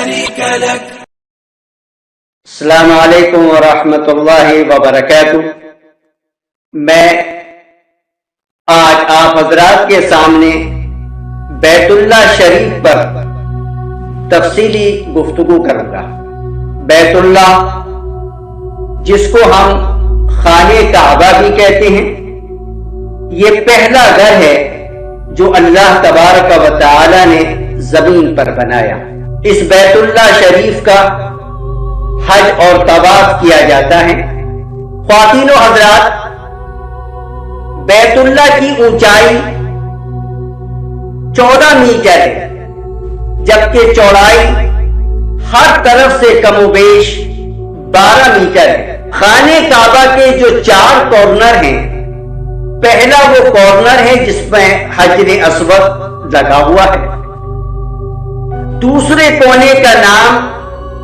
شريك لك. السلام علیکم ورحمۃ اللہ وبرکاتہ. میں آج آپ حضرات کے سامنے بیت اللہ شریف پر تفصیلی گفتگو کروں گا. بیت اللہ جس کو ہم خانہ کعبہ بھی کہتے ہیں، یہ پہلا گھر ہے جو اللہ تبارک و تعالی نے زمین پر بنایا. اس بیت اللہ شریف کا حج اور طواف کیا جاتا ہے. خواتین و حضرات، بیت اللہ کی اونچائی 14 میٹر ہے، جبکہ چوڑائی ہر طرف سے کم و بیش 12 میٹر ہے. خانہ کعبہ کے جو 4 کارنر ہیں، پہلا وہ کارنر ہے جس میں حجر اسود لگا ہوا ہے. دوسرے کونے کا نام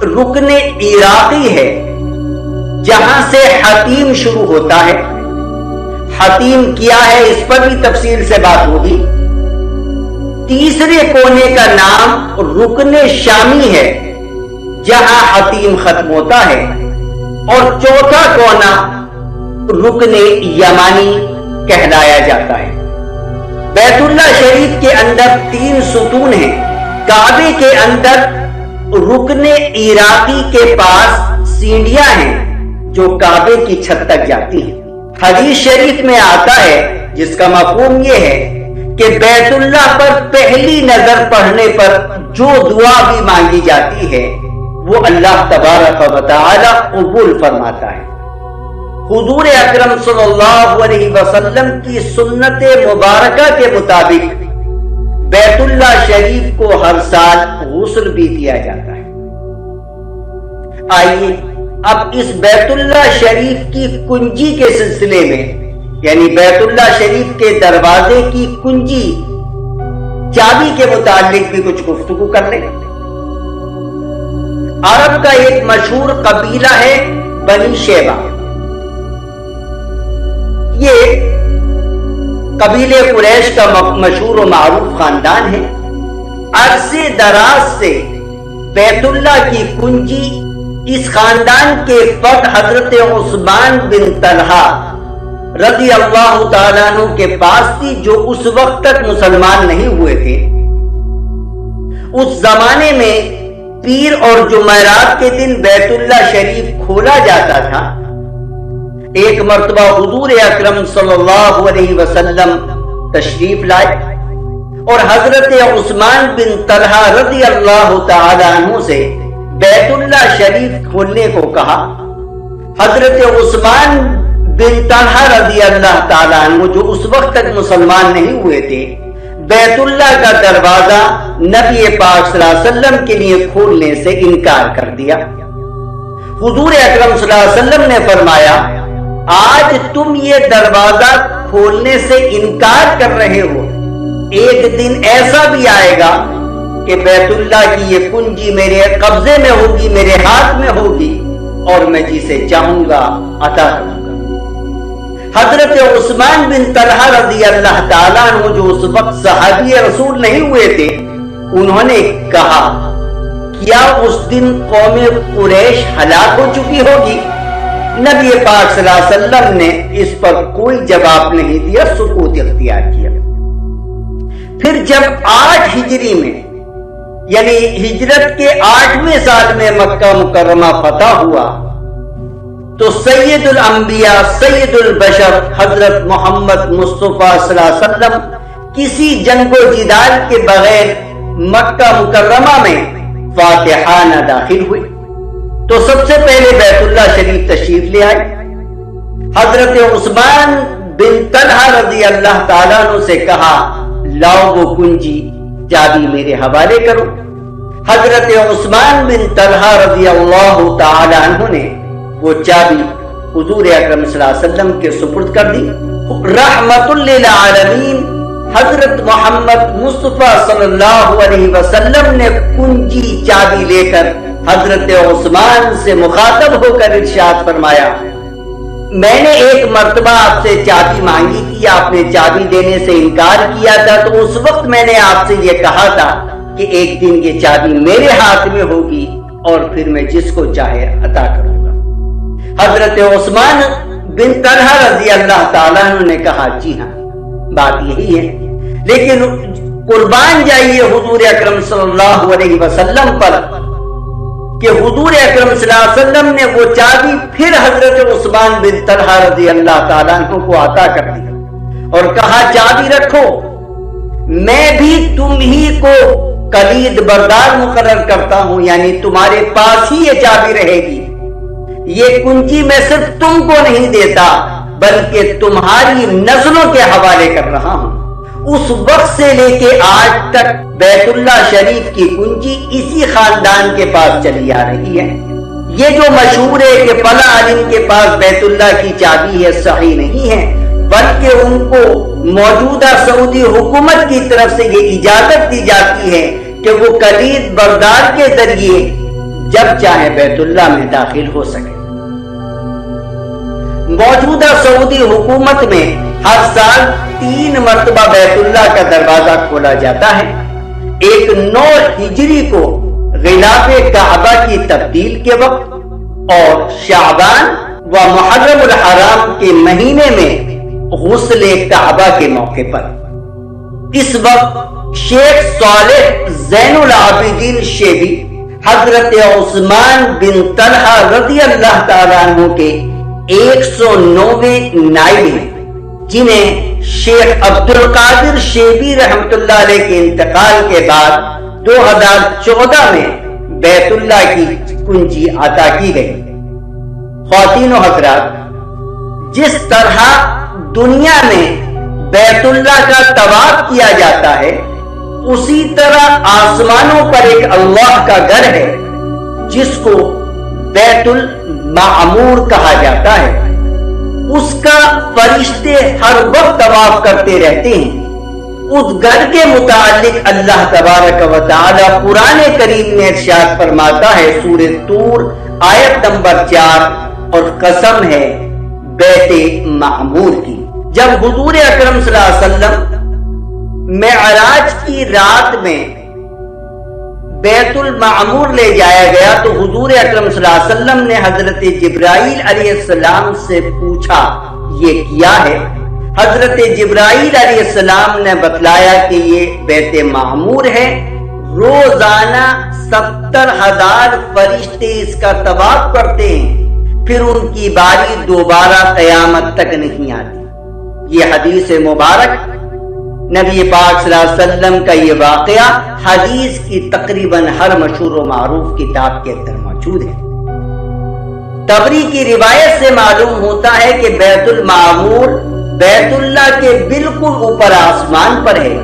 رکن عراقی ہے، جہاں سے حتیم شروع ہوتا ہے. حتیم کیا ہے اس پر بھی تفصیل سے بات ہوگی. تیسرے کونے کا نام رکن شامی ہے، جہاں حتیم ختم ہوتا ہے. اور چوتھا کونا رکن یمانی کہلایا جاتا ہے. بیت اللہ شریف کے اندر 3 ستون ہیں. کعبے کے اندر رکن عراقی کے پاس سیڑھیاں ہیں جو کعبے کی چھت تک جاتی ہیں. حدیث شریف میں آتا ہے جس کا مفہوم یہ ہے کہ بیت اللہ پر پہلی نظر پڑھنے پر جو دعا بھی مانگی جاتی ہے وہ اللہ تبارک و تعالی قبول فرماتا ہے. حضور اکرم صلی اللہ علیہ وسلم کی سنت مبارکہ کے مطابق بیت اللہ شریف کو ہر سال غسل بھی دیا جاتا ہے. آئیے اب اس بیت اللہ شریف کی کنجی کے سلسلے میں، یعنی بیت اللہ شریف کے دروازے کی کنجی چابی کے متعلق بھی کچھ گفتگو کر لیں. عرب کا ایک مشہور قبیلہ ہے بنی شیبہ. یہ قبیلے قریش کا مشہور و معروف خاندان ہے. عرصے دراز سے بیت اللہ کی کنجی اس خاندان کے فرد حضرت عثمان بن طلحہ رضی اللہ تعالیٰ عنہ کے پاس تھی، جو اس وقت تک مسلمان نہیں ہوئے تھے. اس زمانے میں پیر اور جمعرات کے دن بیت اللہ شریف کھولا جاتا تھا. ایک مرتبہ حضور اکرم صلی اللہ علیہ وسلم تشریف لائے اور حضرت عثمان بن طلحہ رضی اللہ تعالی عنہ سے بیت اللہ شریف کھولنے کو کہا. حضرت عثمان بن طلحہ رضی اللہ تعالی عنہ جو اس وقت تک مسلمان نہیں ہوئے تھے، بیت اللہ کا دروازہ نبی پاک صلی اللہ علیہ وسلم کے لیے کھولنے سے انکار کر دیا. حضور اکرم صلی اللہ علیہ وسلم نے فرمایا، آج تم یہ دروازہ کھولنے سے انکار کر رہے ہو، ایک دن ایسا بھی آئے گا کہ بیت اللہ کی یہ کنجی میرے قبضے میں ہوگی، میرے ہاتھ میں ہوگی، اور میں جسے چاہوں گا عطا کروں گا. حضرت عثمان بن طلحہ رضی اللہ تعالیٰ عنہ جو اس وقت صحابی رسول نہیں ہوئے تھے، انہوں نے کہا، کیا اس دن قوم قریش ہلاک ہو چکی ہوگی؟ نبی پاک صلی اللہ علیہ وسلم نے اس پر کوئی جواب نہیں دیا، سکوت اختیار کیا. پھر جب 8 ہجری میں، یعنی ہجرت کے 8ویں سال میں مکہ مکرمہ فتح ہوا، تو سید الانبیاء سید البشر حضرت محمد مصطفیٰ صلی اللہ علیہ وسلم کسی جنگ و جدال کے بغیر مکہ مکرمہ میں فاتحانہ داخل ہوئے. تو سب سے پہلے بیت اللہ شریف تشریف لے آئے. حضرت عثمان بن طلحہ رضی اللہ تعالیٰ عنہ سے کہا، لاؤ وہ کنجی، چابی میرے حوالے کرو. حضرت عثمان بن طلحہ رضی اللہ تعالیٰ عنہ نے وہ چابی حضور اکرم صلی اللہ علیہ وسلم کے سپرد کر دی. رحمت للعالمین حضرت محمد مصطفیٰ صلی اللہ علیہ وسلم نے کنجی چابی لے کر حضرت عثمان سے مخاطب ہو کر ارشاد فرمایا، میں نے ایک مرتبہ آپ سے چابی مانگی تھی، آپ نے چابی دینے سے انکار کیا تھا، تو اس وقت میں نے آپ سے یہ کہا تھا کہ ایک دن یہ چابی میرے ہاتھ میں ہوگی اور پھر میں جس کو چاہے عطا کروں گا۔ حضرت عثمان بن طلحہ رضی اللہ تعالیٰ عنہ نے کہا جی ہاں بات یہی ہے، لیکن قربان جائیے حضور اکرم صلی اللہ علیہ وسلم پر کہ حضور اکرم صلی اللہ علیہ وسلم نے وہ چابی پھر حضرت عثمان بن طلحہ رضی اللہ تعالیٰ عنہ کو عطا کر دی اور کہا چابی رکھو، میں بھی تم ہی کو کلید بردار مقرر کرتا ہوں، یعنی تمہارے پاس ہی یہ چابی رہے گی۔ یہ کنجی میں صرف تم کو نہیں دیتا بلکہ تمہاری نسلوں کے حوالے کر رہا ہوں۔ اس وقت سے لے کے آج تک بیت اللہ شریف کی کنجی اسی خاندان کے پاس چلی آ رہی ہے۔ یہ جو مشہور ہے کہ فلاں عالم کے پاس بیت اللہ کی چابی ہے، صحیح نہیں ہے، بلکہ ان کو موجودہ سعودی حکومت کی طرف سے یہ اجازت دی جاتی ہے کہ وہ کلید بردار کے ذریعے جب چاہے بیت اللہ میں داخل ہو سکے۔ موجودہ سعودی حکومت میں ہر سال 3 مرتبہ بیت اللہ کا دروازہ کھولا جاتا ہے، ایک 9 ہجری کو غلاف کعبہ کی تبدیل کے وقت اور شعبان و محرم الحرام کے مہینے میں غسل کعبہ کے موقع پر۔ اس وقت شیخ صالح زین العابدین شیبی حضرت عثمان بن طلحہ رضی اللہ تعالیٰ عنہ کے 109ویں نائب ہیں، جنہیں شیخ عبد القادر شیبی رحمت اللہ علیہ کے انتقال کے بعد 2014 میں بیت اللہ کی کنجی عطا کی گئی۔ خواتین و حضرات، جس طرح دنیا میں بیت اللہ کا طواف کیا جاتا ہے، اسی طرح آسمانوں پر ایک اللہ کا گھر ہے جس کو بیت المعمور کہا جاتا ہے۔ اس کا فرشتے ہر وقت طواف کرتے رہتے ہیں۔ اس گھر کے متعلق اللہ تبارک و تعالی قرآن کریم میں ارشاد فرماتا ہے، سورہ طور آیت نمبر 4، اور قسم ہے بیت معمور کی۔ جب حضور اکرم صلی اللہ علیہ وسلم معراج کی رات میں بیت المعمور لے جایا گیا تو حضور اکرم صلی اللہ علیہ وسلم نے حضرت جبرائیل علیہ السلام سے پوچھا یہ کیا ہے؟ حضرت جبرائیل علیہ السلام نے بتلایا کہ یہ بیت معمور ہے، روزانہ 70,000 فرشتے اس کا طواف کرتے ہیں، پھر ان کی باری دوبارہ قیامت تک نہیں آتی۔ یہ حدیث مبارک نبی پاک صلی اللہ علیہ وسلم کا یہ واقعہ حدیث کی تقریباً ہر مشہور و معروف کتاب کے اندر موجود ہے۔ طبری کی روایت سے معلوم ہوتا ہے کہ بیت المعمور بیت اللہ کے بالکل اوپر آسمان پر ہے۔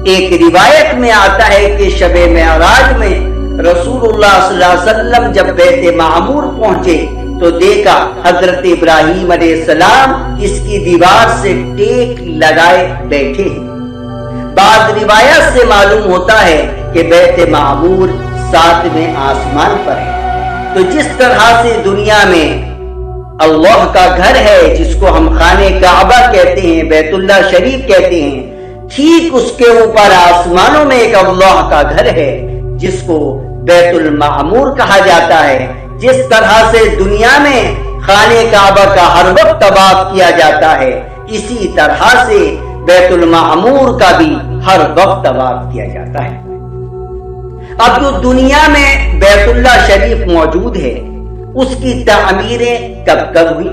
ایک روایت میں آتا ہے کہ شب معراج میں رسول اللہ صلی اللہ علیہ وسلم جب بیت معمور پہنچے تو دیکھا حضرت ابراہیم علیہ السلام اس کی دیوار سے ٹیک لگائے بیٹھے ہیں۔ بعض روایت سے معلوم ہوتا ہے کہ بیت معمور 7ویں آسمان پر ہے۔ تو جس طرح سے دنیا میں اللہ کا گھر ہے جس کو ہم خانہ کعبہ کہتے ہیں، بیت اللہ شریف کہتے ہیں، ٹھیک اس کے اوپر آسمانوں میں ایک اللہ کا گھر ہے جس کو بیت المعمور کہا جاتا ہے۔ جس طرح سے دنیا میں خانہ کعبہ کا ہر وقت طواف کیا جاتا ہے، اسی طرح سے بیت المعمور کا بھی ہر وقت طواف کیا جاتا ہے۔ اب جو دنیا میں بیت اللہ شریف موجود ہے اس کی تعمیریں کب ہوئی؟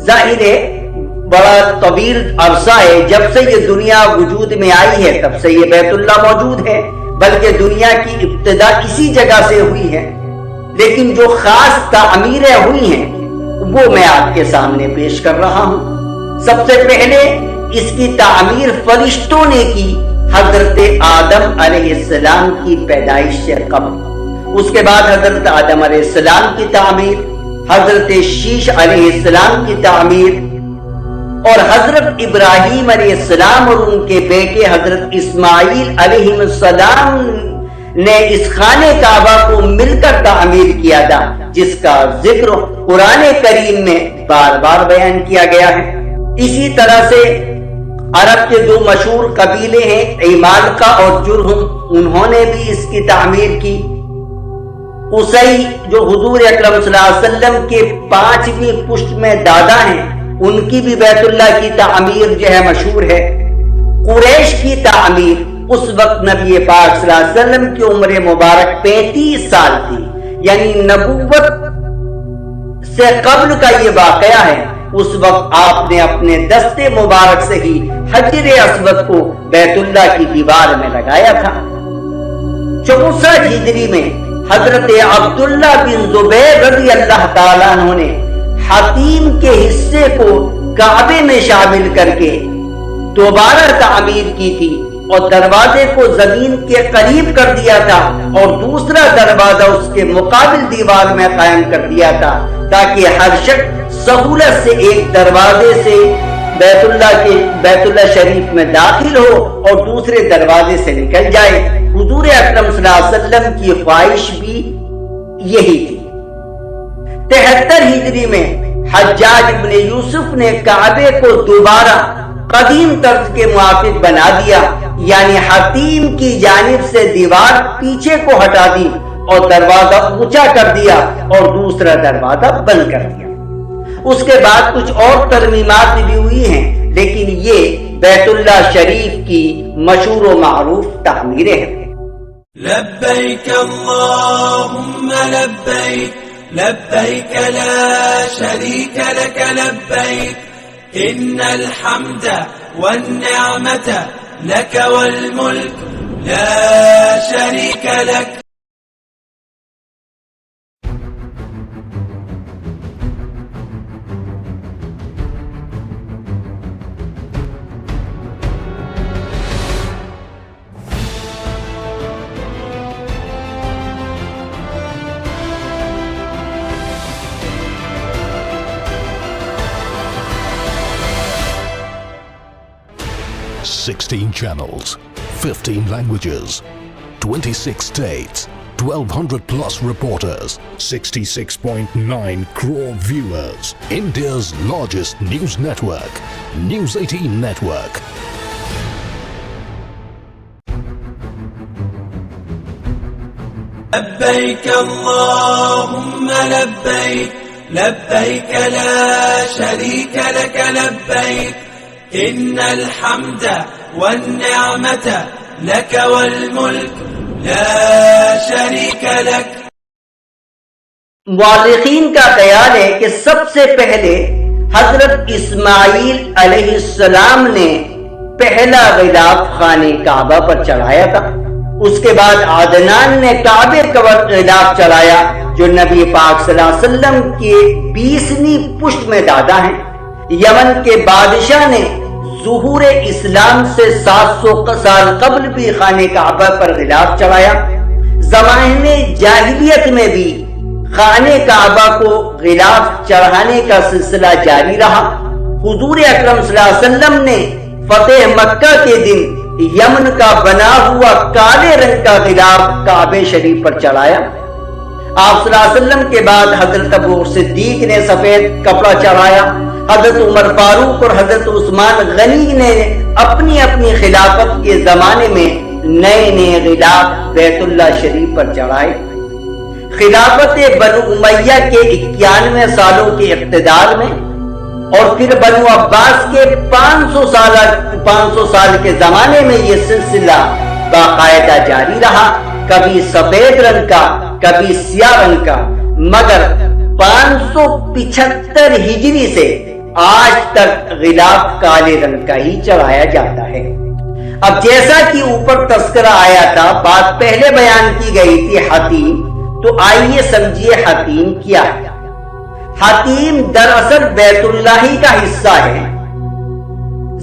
ظاہر ہے بڑا طویل عرصہ ہے، جب سے یہ دنیا وجود میں آئی ہے تب سے یہ بیت اللہ موجود ہے، بلکہ دنیا کی ابتدا اسی جگہ سے ہوئی ہے۔ لیکن جو خاص تعمیریں ہوئی ہیں وہ میں آپ کے سامنے پیش کر رہا ہوں۔ سب سے پہلے اس کی تعمیر فرشتوں نے کی حضرت آدم علیہ السلام کی پیدائش سے قبل۔ اس کے بعد حضرت آدم علیہ السلام کی تعمیر، حضرت شیش علیہ السلام کی تعمیر، اور حضرت ابراہیم علیہ السلام اور ان کے بیٹے حضرت اسماعیل علیہ السلام نے اس خانہ کعبہ کو مل کر تعمیر کیا تھا، جس کا ذکر قرآن کریم میں بار بار بیان کیا گیا ہے۔ اسی طرح سے عرب کے دو مشہور قبیلے ہیں عمالقہ اور جرہم، انہوں نے بھی اس کی تعمیر کی۔ قصی جو حضور اکرم صلی اللہ علیہ وسلم کے 5ویں پشت میں دادا ہیں، ان کی بھی بیت اللہ کی تعمیر جو ہے مشہور ہے۔ قریش کی تعمیر، اس وقت نبی پاک صلی اللہ علیہ وسلم کی عمر مبارک 35 سال تھی، یعنی نبوت سے قبل کا یہ واقعہ ہے۔ اس وقت آپ نے اپنے دست مبارک سے ہی حجر اسود کو بیت اللہ کی دیوار میں لگایا تھا۔ 64 ہجری میں حضرت عبداللہ بن زبیر رضی اللہ تعالیٰ عنہ نے حتیم کے حصے کو کعبے میں شامل کر کے دوبارہ تعمیر کی تھی اور دروازے کو زمین کے قریب کر دیا تھا اور دوسرا دروازہ اس کے مقابل دیوار میں قائم کر دیا تھا، تاکہ ہر شخص سہولت سے ایک دروازے سے بیت اللہ شریف میں داخل ہو اور دوسرے دروازے سے نکل جائے۔ حضور اکرم صلی اللہ علیہ وسلم کی خواہش بھی یہی تھی۔ 73 ہجری میں حجاج ابن یوسف نے کعبے کو دوبارہ قدیم طرز کے موافق بنا دیا، یعنی حتیم کی جانب سے دیوار پیچھے کو ہٹا دی اور دروازہ اونچا کر دیا اور دوسرا دروازہ بند کر دیا۔ اس کے بعد کچھ اور ترمیمات بھی ہوئی ہیں، لیکن یہ بیت اللہ شریف کی مشہور و معروف تعمیریں ہیں۔ لبیک اللہم لبیک لبیک لا شریک لک لبیک ان الحمد والنعمت لک والملک لا شریک لک۔ Sixteen channels, 15 languages, 26 states, 1,200 plus reporters, 66.9 crore viewers. India's largest news network, News 18 Network. لبیک اللہم لبیک لبیک لا شریک لک لبیک ان الحمد والنعمت لک والملک لا شریک لک۔ مؤرخین کا خیال ہے کہ سب سے پہلے حضرت اسماعیل علیہ السلام نے پہلا غلاف خانہ کعبہ پر چڑھایا تھا۔ اس کے بعد عدنان نے کعبے کا غلاف چڑھایا، جو نبی پاک صلی اللہ علیہ وسلم کے 20ویں پشت میں دادا ہیں۔ یمن کے بادشاہ نے ظہور اسلام سے 700 سال قبل بھی خانہ کعبہ پر غلاف چڑھایا۔ زمانے جاہلیت میں بھی خانہ کعبہ کو غلاف چڑھانے کا سلسلہ جاری رہا۔ حضور اکرم صلی اللہ علیہ وسلم نے فتح مکہ کے دن یمن کا بنا ہوا کالے رنگ کا غلاف کعبہ شریف پر چڑھایا۔ آپ صلی اللہ علیہ وسلم کے بعد حضرت ابو صدیق نے سفید کپڑا چڑھایا۔ حضرت عمر فاروق اور حضرت عثمان غنی نے اپنی اپنی خلافت کے زمانے میں نئے نئے غلاف بیت اللہ شریف پر چڑھائے۔ خلافت بنو امیہ کے 91 سالوں کے اقتدار میں اور پھر بنو عباس کے 500 سال کے زمانے میں یہ سلسلہ باقاعدہ جاری رہا، کبھی سفید رنگ کا کبھی سیاہ رنگ کا، مگر 575 ہجری سے آج تک غلاف کالے رنگ کا ہی چڑھایا جاتا ہے۔ اب جیسا کہ اوپر تذکرہ آیا تھا، بات پہلے بیان کی گئی تھی حتیم، تو آئیے سمجھیے حتیم کیا ہے۔ حتیم دراصل بیت اللہ کا حصہ ہے۔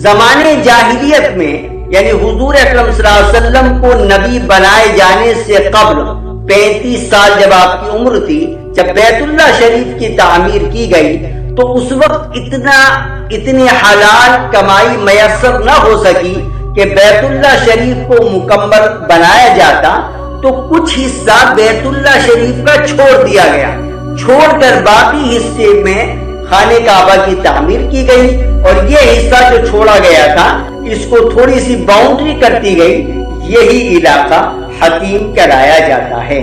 زمانے جاہلیت میں، یعنی حضور اکرم صلی اللہ علیہ وسلم کو نبی بنائے جانے سے قبل 35 سال جب آپ کی عمر تھی، جب بیت اللہ شریف کی تعمیر کی گئی، تو اس وقت اتنی حلال کمائی میسر نہ ہو سکی کہ بیت اللہ شریف کو مکمل بنایا جاتا، تو کچھ حصہ بیت اللہ شریف کا چھوڑ دیا گیا، چھوڑ کر باقی حصے میں خانہ کعبہ کی تعمیر کی گئی، اور یہ حصہ جو چھوڑا گیا تھا اس کو تھوڑی سی باؤنڈری کر دی گئی۔ یہی علاقہ حتیم کہلایا جاتا ہے۔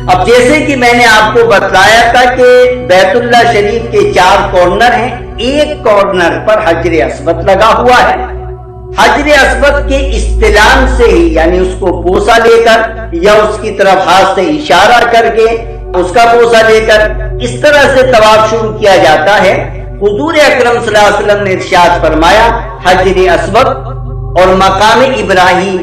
اب جیسے کہ میں نے آپ کو بتلایا تھا کہ بیت اللہ شریف کے 4 کارنر ہیں، ایک کارنر پر حجر اسود لگا ہوا ہے۔ حجر اسود کے استلام سے ہی، یعنی اس کو بوسہ لے کر یا اس کی طرف ہاتھ سے اشارہ کر کے اس کا بوسہ لے کر اس طرح سے طواف شروع کیا جاتا ہے۔ حضور اکرم صلی اللہ علیہ وسلم نے ارشاد فرمایا، حجر اسود اور مقام ابراہیم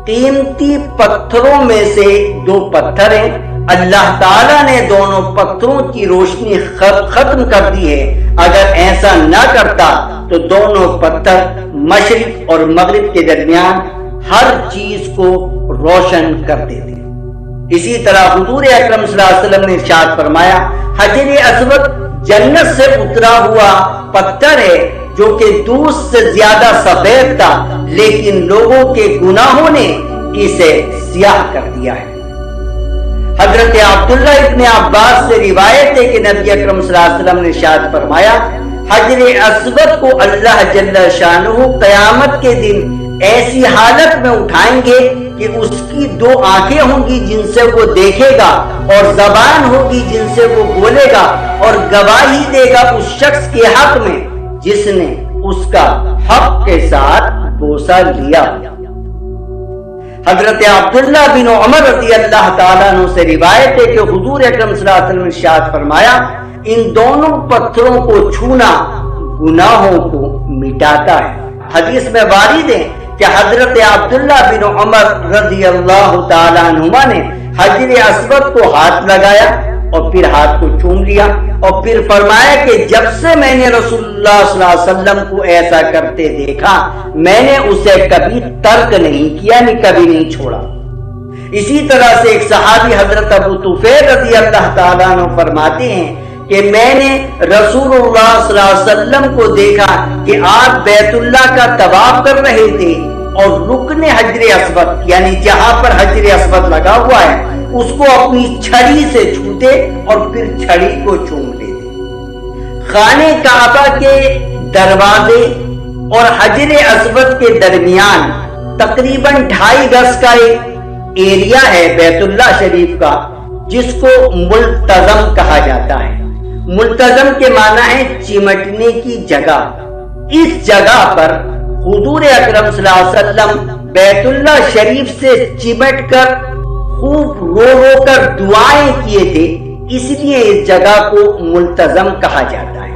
قیمتی پتھروں میں سے 2 پتھر ہیں، اللہ تعالیٰ نے دونوں پتھروں کی روشنی ختم کر دی ہے۔ اگر ایسا نہ کرتا تو دونوں پتھر مشرق اور مغرب کے درمیان ہر چیز کو روشن کر دیتے۔ اسی طرح حضور اکرم صلی اللہ علیہ وسلم نے ارشاد فرمایا، حجر اسود جنت سے اترا ہوا پتھر ہے جو کہ دودھ سے زیادہ سفید تھا، لیکن لوگوں کے گناہوں نے اسے سیاہ کر دیا ہے۔ حضرت عبداللہ ابن عباس سے روایت ہے کہ نبی اکرم صلی اللہ علیہ وسلم نے ارشاد فرمایا، حجر اسود کو اللہ جل شانہ قیامت کے دن ایسی حالت میں اٹھائیں گے کہ اس کی 2 آنکھیں ہوں گی جن سے وہ دیکھے گا، اور زبان ہوگی جن سے وہ بولے گا، اور گواہی دے گا اس شخص کے حق میں جس نے اس کا حق کے ساتھ بوسہ لیا۔ حضرت عبداللہ بن عمر رضی اللہ تعالیٰ عنہ سے روایت ہے کہ حضور اکرم صلی اللہ علیہ وسلم نے ارشاد فرمایا، ان دونوں پتھروں کو چھونا گناہوں کو مٹاتا ہے۔ حدیث میں وارد ہے کہ حضرت عبداللہ بن عمر رضی اللہ تعالیٰ عنہما نے حجر اسود کو ہاتھ لگایا اور پھر ہاتھ کو چوم لیا، اور پھر فرمایا کہ جب سے میں نے رسول اللہ صلی اللہ علیہ وسلم کو ایسا کرتے دیکھا، میں نے اسے کبھی ترک نہیں کیا، کبھی نہیں چھوڑا۔ اسی طرح سے ایک صحابی حضرت ابو طفیل رضی اللہ تعالیٰ عنہ فرماتے ہیں کہ میں نے رسول اللہ صلی اللہ علیہ وسلم کو دیکھا کہ آپ بیت اللہ کا طواف کر رہے تھے اور رکن حجر اسود، یعنی جہاں پر حجر اسود لگا ہوا ہے، اس کو اپنی چھڑی سے چھوتے اور پھر چھڑی کو چوم لیتے۔ خانہ کعبہ کے دروازے اور حجر اسود کے درمیان تقریباً 2.5 گز کا ایک ایریا ہے بیت اللہ شریف کا، جس کو ملتزم کہا جاتا ہے۔ ملتزم کے معنی ہے چمٹنے کی جگہ۔ اس جگہ پر حضور اکرم صلی اللہ علیہ وسلم بیت اللہ شریف سے چمٹ کر خوب رو رو کر دعائیں کیے تھے، اس لیے اس جگہ کو ملتزم کہا جاتا ہے۔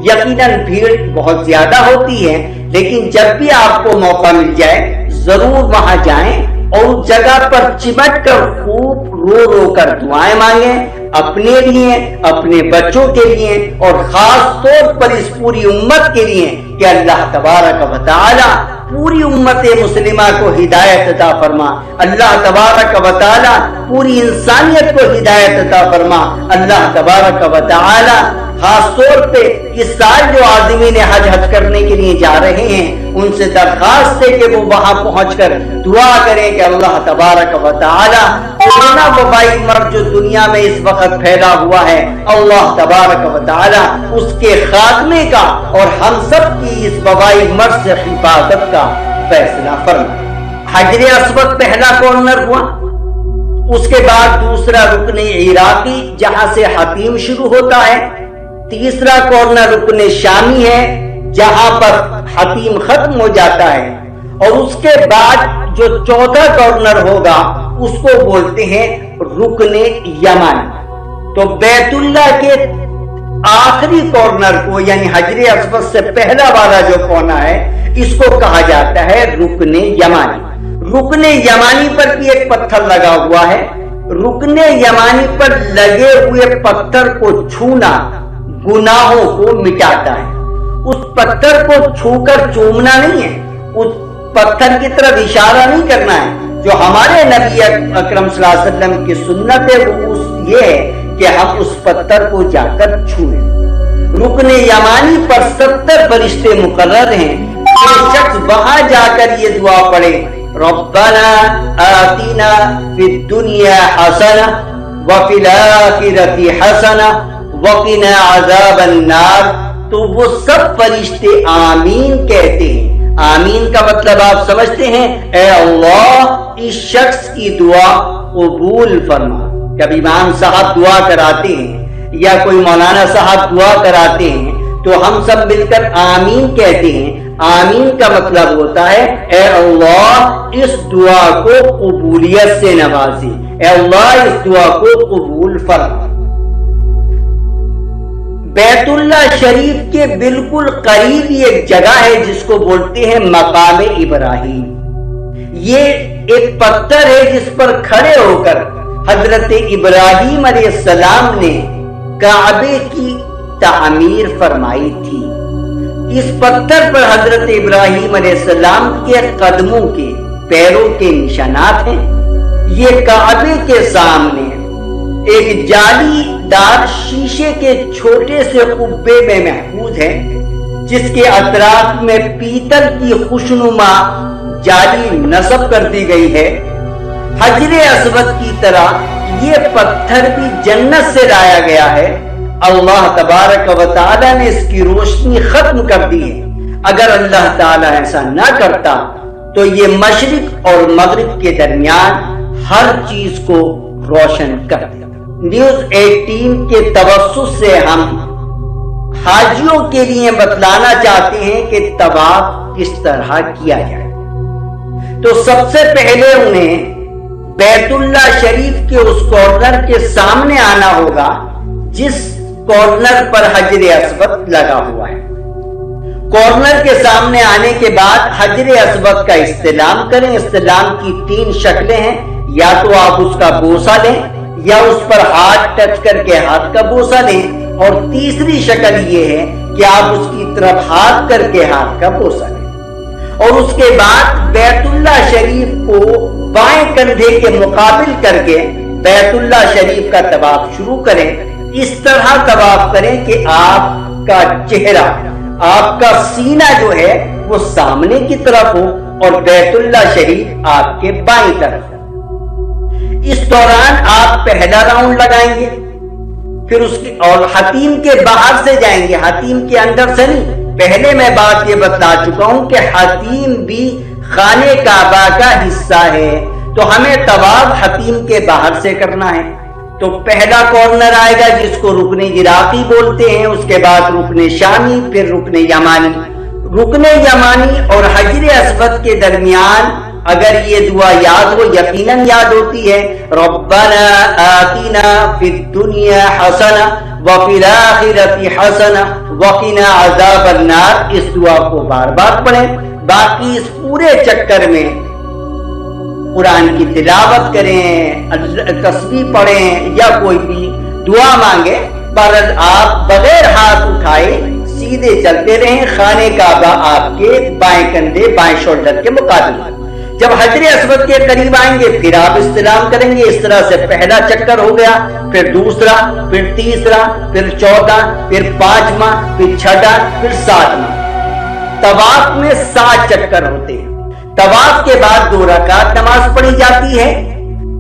یقیناً بھیڑ بہت زیادہ ہوتی ہے، لیکن جب بھی آپ کو موقع مل جائے ضرور وہاں جائیں اور اس جگہ پر چمٹ کر خوب رو رو کر دعائیں مانگیں، اپنے لیے، اپنے بچوں کے لیے، اور خاص طور پر اس پوری امت کے لیے کہ اللہ تبارک و تعالی پوری امت مسلمہ کو ہدایت عطا فرما، اللہ تبارک و تعالی پوری انسانیت کو ہدایت عطا فرما، اللہ تبارک و تعالی خاص طور پہ اس سال جو عازمین حج کرنے کے لیے جا رہے ہیں ان سے درخواست ہے کہ وہ وہاں پہنچ کر دعا کریں کہ اللہ تبارک و تعالی کورونا وبائی مرض جو دنیا میں اس وقت پھیلا ہوا ہے، اللہ تبارک و تعالی اس کے خاتمے کا اور ہم سب کی اس وبائی مرض سے حفاظت کا فیصلہ فرمائے۔ حجر اسود پہلا کارنر ہوا، اس کے بعد دوسرا رکن عراقی جہاں سے حتیم شروع ہوتا ہے، تیسرا کارنر رکن شامی ہے جہاں پر حتیم ختم ہو جاتا ہے، اور اس کے بعد جو چوتھا کارنر ہوگا اس کو بولتے ہیں رکن یمن۔ تو بیت اللہ کے آخری کارنر کو یعنی حجر اسود سے پہلا والا جو کونا ہے اس کو کہا جاتا ہے رکن یمانی۔ رکن یمانی پر بھی ایک پتھر لگا ہوا ہے۔ رکن یمانی پر لگے ہوئے پتھر کو چھونا گناہوں کو مٹاتا ہے۔ اس پتھر کو چھو کر چومنا نہیں ہے، اس پتھر کی طرف اشارہ نہیں کرنا ہے۔ جو ہمارے نبی اکرم صلی اللہ علیہ وسلم کی سنت ہے وہ یہ ہے کہ ہم اس پتھر کو جا کر چھوئیں۔ رکن یمانی پر 70 فرشتے مقرر ہیں۔ یہ شخص وہاں جا کر یہ دعا پڑھے، ربنا آتنا فی الدنیا حسنہ وفی الآخرۃ حسنہ وقنا عذاب النار، تو وہ سب فرشتے آمین کہتے ہیں۔ آمین کا مطلب آپ سمجھتے ہیں، اے اللہ اس شخص کی دعا قبول فرما۔ کبھی امام صاحب دعا کراتے ہیں یا کوئی مولانا صاحب دعا کراتے ہیں تو ہم سب مل کر آمین کہتے ہیں۔ آمین کا مطلب ہوتا ہے اے اللہ اس دعا کو قبولیت سے نوازی، اے اللہ اس دعا کو قبول فرما۔ بیت اللہ شریف کے بالکل قریب ایک جگہ ہے جس کو بولتے ہیں مقام ابراہیم۔ یہ ایک پتھر ہے جس پر کھڑے ہو کر حضرت ابراہیم علیہ السلام نے کعبے کی تعمیر فرمائی تھی۔ اس پتھر پر حضرت ابراہیم علیہ السلام کے قدموں کے پیروں کے نشانات ہیں۔ یہ کعبے کے سامنے ایک جالی دار شیشے کے چھوٹے سے قبے میں محفوظ ہے، جس کے اطراف میں پیتل کی خوشنما جالی نصب کر دی گئی ہے۔ حجر اسود کی طرح یہ پتھر بھی جنت سے لایا گیا ہے۔ اللہ تبارک و تعالی نے اس کی روشنی ختم کر دی ہے۔ اگر اللہ تعالی ایسا نہ کرتا تو یہ مشرق اور مغرب کے درمیان ہر چیز کو روشن کر دیتا۔ نیوز 18 کے توسط سے ہم حاجیوں کے لیے بتلانا چاہتے ہیں کہ طواف کس طرح کیا جائے۔ تو سب سے پہلے انہیں بیت اللہ شریف کے اس کارنر کے سامنے آنا ہوگا جس کارنر پر حجر اسود لگا ہوا ہے۔ کارنر کے سامنے آنے کے بعد حجر اسود کا استلام کریں۔ استلام کی 3 شکلیں ہیں، یا تو آپ اس کا بوسہ لیں یا اس پر ہاتھ ٹچ کر کے ہاتھ کا بوسہ لیں، اور تیسری شکل یہ ہے کہ آپ اس کی طرف ہاتھ کر کے ہاتھ کا بوسہ لیں، اور اس کے بعد بیت اللہ شریف کو بائیں کندھے کے مقابل کر کے بیت اللہ شریف کا طواف شروع کریں۔ اس طرح طواف کریں کہ آپ کا چہرہ، آپ کا سینہ جو ہے وہ سامنے کی طرف ہو اور بیت اللہ شریف آپ کے بائیں طرف ہو۔ اس دوران آپ پہلا راؤنڈ لگائیں گے، پھر اس کے اور حتیم کے باہر سے جائیں گے، حتیم کے اندر سے نہیں۔ پہلے میں بات یہ بتلا چکا ہوں کہ حتیم بھی خانہ کعبہ کا حصہ ہے، تو ہمیں طواف حتیم کے باہر سے کرنا ہے۔ تو پہلا کارنر آئے گا جس کو رکن عراقی بولتے ہیں، اس کے بعد رکن شامی، پھر رکن یمانی۔ رکن یمانی اور حجر اسود کے درمیان اگر یہ دعا یاد ہو، یقیناً یاد ہوتی ہے، ربنا آتنا فی الدنیا حسنہ وفی الآخرۃ حسنہ وقنا عذاب النار۔ اس دعا کو بار بار پڑھیں۔ باقی اس پورے چکر میں قرآن کی تلاوت کریں، تسبیح پڑھیں یا کوئی بھی دعا مانگے، پر آپ بغیر ہاتھ اٹھائے سیدھے چلتے رہیں۔ خانہ کعبہ آپ کے بائیں کندھے، بائیں شولڈر کے مقابل۔ جب حجر اسود کے قریب آئیں گے پھر آپ استلام کریں گے۔ اس طرح سے پہلا چکر ہو گیا، پھر دوسرا، پھر تیسرا، پھر چوتھا، پھر 5واں، پھر 6واں، پھر 7واں۔ طواف میں 7 چکر ہوتے ہیں۔ طواف کے بعد 2 رکعت نماز پڑھی جاتی ہے۔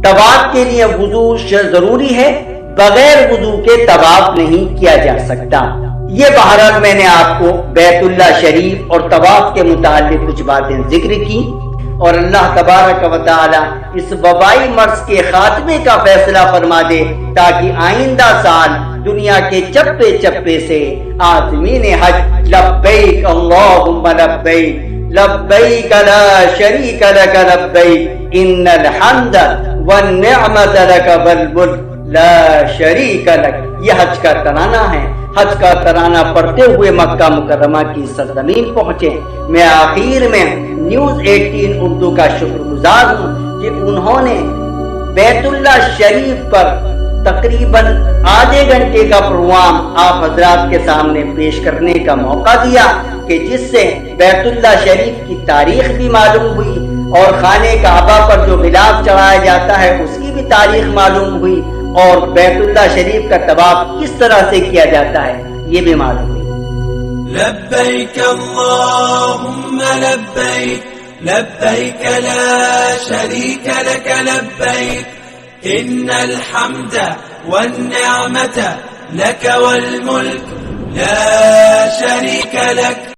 طواف کے لیے وضو ضروری ہے، بغیر وضو کے طواف نہیں کیا جا سکتا۔ یہ بہرحال میں نے آپ کو بیت اللہ شریف اور طواف کے متعلق کچھ باتیں ذکر کی، اور اللہ تبارک و تعالی اس وبائی مرض کے خاتمے کا فیصلہ فرما دے تاکہ آئندہ سال دنیا کے چپے چپے سے عازمین حج لبیک اللہم لبیک لبیک لا شریک لک لبیک ان الحمد والنعمت لک والملک لا شریک لک، یہ حج کا ترانہ ہے۔ حج کا ترانہ پڑھتے ہوئے مکہ مکرمہ کی سرزمین پہنچے۔ میں آخر میں نیوز 18 اردو کا شکر گزار ہوں کہ انہوں نے بیت اللہ شریف پر تقریباً آدھے گھنٹے کا پروگرام آپ حضرات کے سامنے پیش کرنے کا موقع دیا، کہ جس سے بیت اللہ شریف کی تاریخ بھی معلوم ہوئی اور خانہ کعبہ پر جو غلاف چڑھایا جاتا ہے اس کی بھی تاریخ معلوم ہوئی، اور بیت اللہ شریف کا طواف کس طرح سے کیا جاتا ہے یہ بھی معلوم ہوئی۔ لبیک اللہم لبیک لبیک لا شریک لک لبیک ان الحمد والنعمت لک والملک لا شریک لک۔